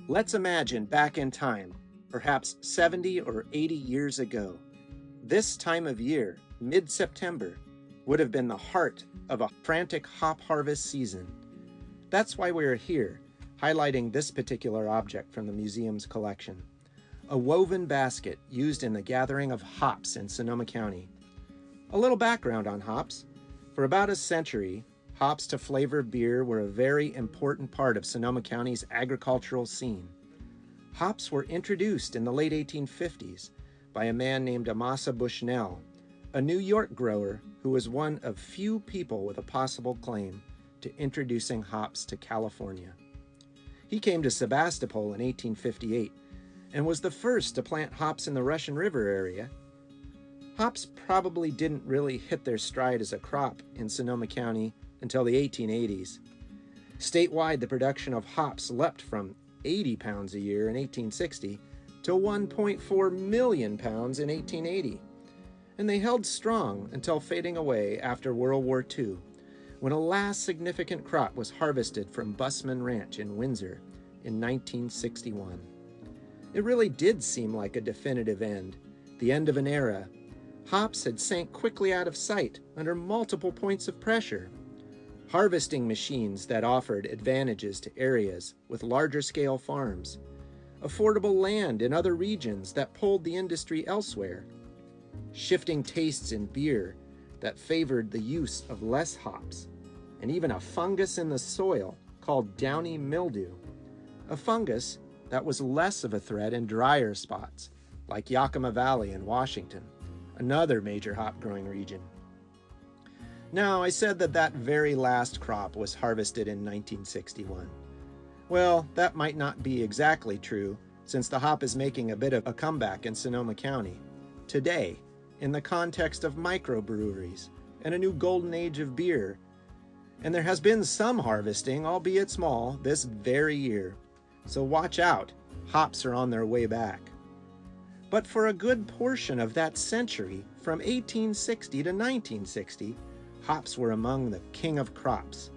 Let's imagine back in time, perhaps 70 or 80 years ago. This time of year, mid-September, would have been the heart of a frantic hop harvest season. That's why we're here, highlighting this particular object from the museum's collection. A woven basket used in the gathering of hops in Sonoma County. A little background on hops. For about a century, hops to flavor beer were a very important part of Sonoma County's agricultural scene. Hops were introduced in the late 1850s by a man named Amasa Bushnell, a New York grower who was one of few people with a possible claim to introducing hops to California. He came to Sebastopol in 1858 and was the first to plant hops in the Russian River area. Hops probably didn't really hit their stride as a crop in Sonoma County until the 1880s. Statewide, the production of hops leapt from 80 pounds a year in 1860 to 1.4 million pounds in 1880. And they held strong until fading away after World War II, when a last significant crop was harvested from Ballard Ranch in Windsor in 1961. It really did seem like a definitive end, the end of an era. Hops had sank quickly out of sight under multiple points of pressure. Harvesting machines that offered advantages to areas with larger scale farms, affordable land in other regions that pulled the industry elsewhere, shifting tastes in beer that favored the use of less hops, and even a fungus in the soil called downy mildew, a fungus that was less of a threat in drier spots like Yakima Valley in Washington, another major hop growing region. Now, I said that very last crop was harvested in 1961. Well, that might not be exactly true, since the hop is making a bit of a comeback in Sonoma County today, in the context of microbreweries and a new golden age of beer. And there has been some harvesting, albeit small, this very year. So watch out, hops are on their way back. But for a good portion of that century, from 1860 to 1960, hops were among the king of crops.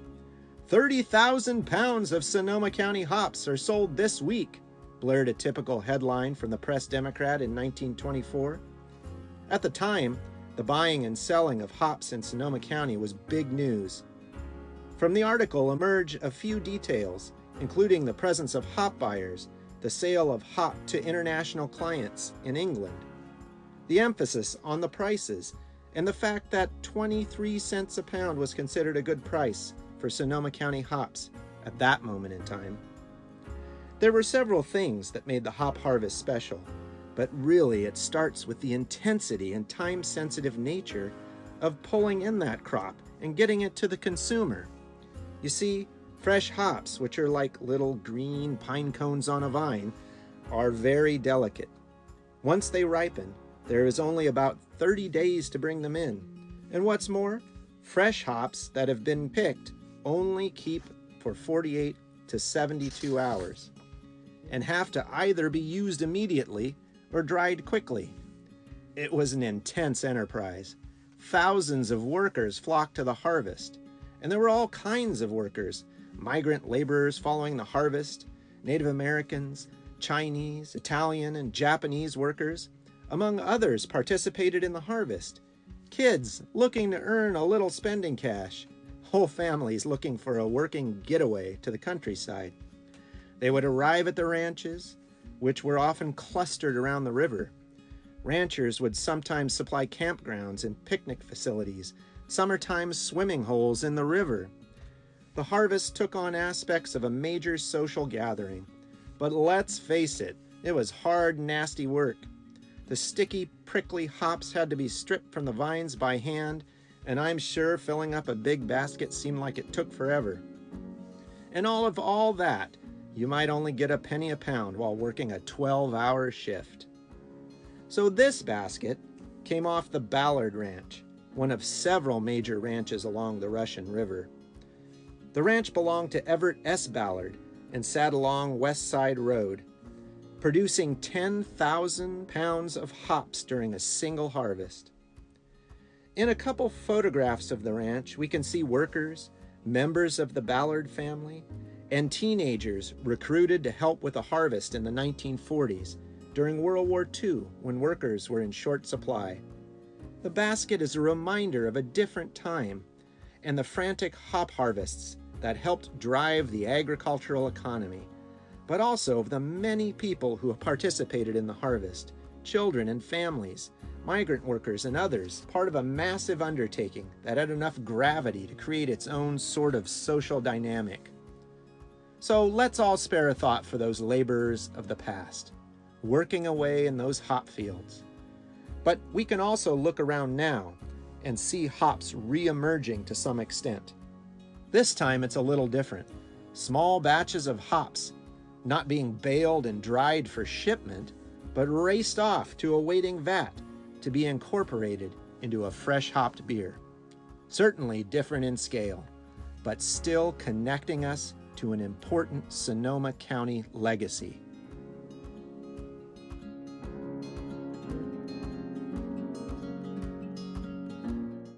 30,000 pounds of Sonoma County hops are sold this week, blurred a typical headline from the Press-Democrat in 1924. At the time, the buying and selling of hops in Sonoma County was big news. From the article emerge a few details, including the presence of hop buyers, the sale of hop to international clients in England, the emphasis on the prices, and the fact that 23 cents a pound was considered a good price for Sonoma County hops at that moment in time. There were several things that made the hop harvest special, but really it starts with the intensity and time-sensitive nature of pulling in that crop and getting it to the consumer. You see, fresh hops, which are like little green pine cones on a vine, are very delicate. Once they ripen, there is only about 30 days to bring them in. And what's more, fresh hops that have been picked only keep for 48 to 72 hours and have to either be used immediately or dried quickly. It was an intense enterprise. Thousands of workers flocked to the harvest, and there were all kinds of workers: migrant laborers following the harvest, Native Americans, Chinese, Italian, and Japanese workers, among others, participated in the harvest. Kids looking to earn a little spending cash, whole families looking for a working getaway to the countryside. They would arrive at the ranches, which were often clustered around the river. Ranchers would sometimes supply campgrounds and picnic facilities, summertime swimming holes in the river. The harvest took on aspects of a major social gathering. But let's face it, it was hard, nasty work. The sticky, prickly hops had to be stripped from the vines by hand, and I'm sure filling up a big basket seemed like it took forever. And all that, you might only get a penny a pound while working a 12-hour shift. So this basket came off the Ballard Ranch, one of several major ranches along the Russian River. The ranch belonged to Everett S. Ballard and sat along West Side Road, producing 10,000 pounds of hops during a single harvest. In a couple photographs of the ranch, we can see workers, members of the Ballard family, and teenagers recruited to help with the harvest in the 1940s during World War II when workers were in short supply. The basket is a reminder of a different time and the frantic hop harvests that helped drive the agricultural economy, but also of the many people who participated in the harvest, children and families, migrant workers and others, part of a massive undertaking that had enough gravity to create its own sort of social dynamic. So let's all spare a thought for those laborers of the past, working away in those hop fields. But we can also look around now and see hops re-emerging to some extent. This time it's a little different. Small batches of hops, not being baled and dried for shipment, but raced off to a waiting vat to be incorporated into a fresh hopped beer. Certainly different in scale, but still connecting us to an important Sonoma County legacy.